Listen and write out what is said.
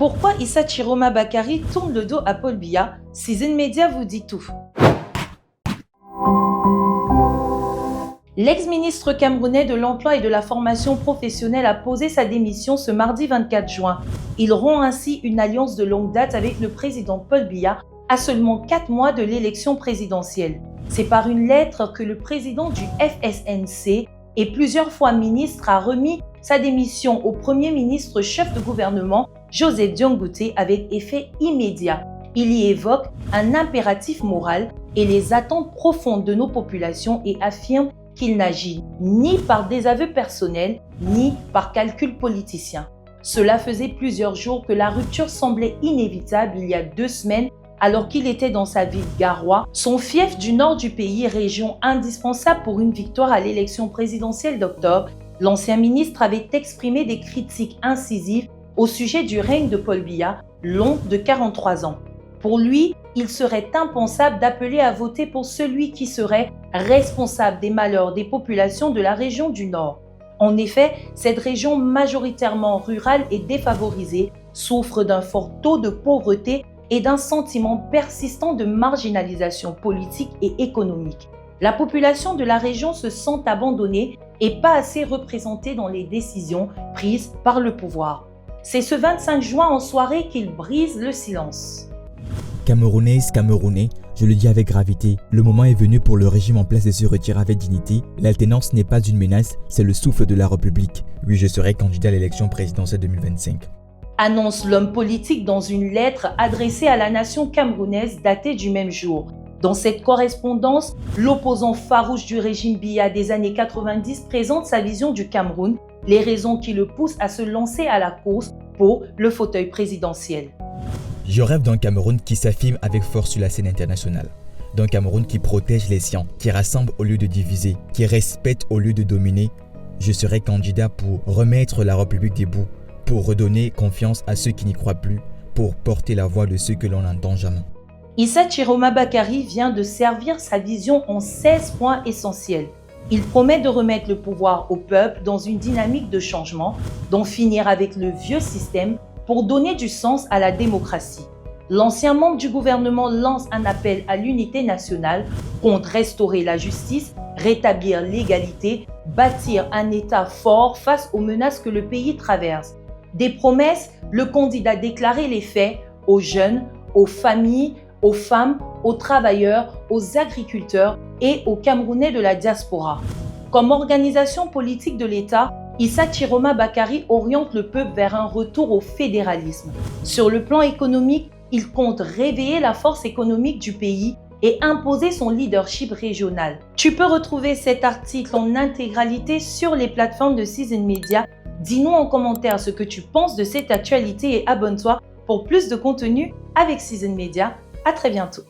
Pourquoi Issa Chiroma Bakary tourne le dos à Paul Biya? Season Media vous dit tout. L'ex-ministre camerounais de l'Emploi et de la Formation professionnelle a posé sa démission ce mardi 24 juin. Il rompt ainsi une alliance de longue date avec le président Paul Biya à seulement 4 mois de l'élection présidentielle. C'est par une lettre que le président du FSNC et plusieurs fois ministre a remis sa démission au premier ministre chef de gouvernement Joseph Diongouté avec effet immédiat. Il y évoque un impératif moral et les attentes profondes de nos populations et affirme qu'il n'agit ni par désaveu personnel ni par calcul politicien. Cela faisait plusieurs jours que la rupture semblait inévitable il y a 2 semaines alors qu'il était dans sa ville Garoua, son fief du nord du pays, région indispensable pour une victoire à l'élection présidentielle d'octobre. L'ancien ministre avait exprimé des critiques incisives au sujet du règne de Paul Biya, long de 43 ans. Pour lui, il serait impensable d'appeler à voter pour celui qui serait responsable des malheurs des populations de la région du Nord. En effet, cette région majoritairement rurale et défavorisée souffre d'un fort taux de pauvreté et d'un sentiment persistant de marginalisation politique et économique. La population de la région se sent abandonnée et pas assez représentée dans les décisions prises par le pouvoir. C'est ce 25 juin en soirée qu'il brise le silence. Camerounaises, Camerounais, je le dis avec gravité, le moment est venu pour le régime en place de se retirer avec dignité. L'alternance n'est pas une menace, c'est le souffle de la République. Oui, je serai candidat à l'élection présidentielle 2025. Annonce l'homme politique dans une lettre adressée à la nation camerounaise datée du même jour. Dans cette correspondance, l'opposant farouche du régime Biya des années 90 présente sa vision du Cameroun, les raisons qui le poussent à se lancer à la course pour le fauteuil présidentiel. Je rêve d'un Cameroun qui s'affirme avec force sur la scène internationale. D'un Cameroun qui protège les siens, qui rassemble au lieu de diviser, qui respecte au lieu de dominer. Je serai candidat pour remettre la République debout, pour redonner confiance à ceux qui n'y croient plus, pour porter la voix de ceux que l'on n'entend jamais. Issa Chiroma Bakary vient de servir sa vision en 16 points essentiels. Il promet de remettre le pouvoir au peuple dans une dynamique de changement, d'en finir avec le vieux système pour donner du sens à la démocratie. L'ancien membre du gouvernement lance un appel à l'unité nationale, compte restaurer la justice, rétablir l'égalité, bâtir un État fort face aux menaces que le pays traverse. Des promesses, le candidat déclarait les faits aux jeunes, aux familles, aux femmes, aux travailleurs, aux agriculteurs et aux Camerounais de la diaspora. Comme organisation politique de l'État, Issa Chiroma Bakary oriente le peuple vers un retour au fédéralisme. Sur le plan économique, il compte réveiller la force économique du pays et imposer son leadership régional. Tu peux retrouver cet article en intégralité sur les plateformes de Season Media. Dis-nous en commentaire ce que tu penses de cette actualité et abonne-toi pour plus de contenu avec Season Media. À très bientôt.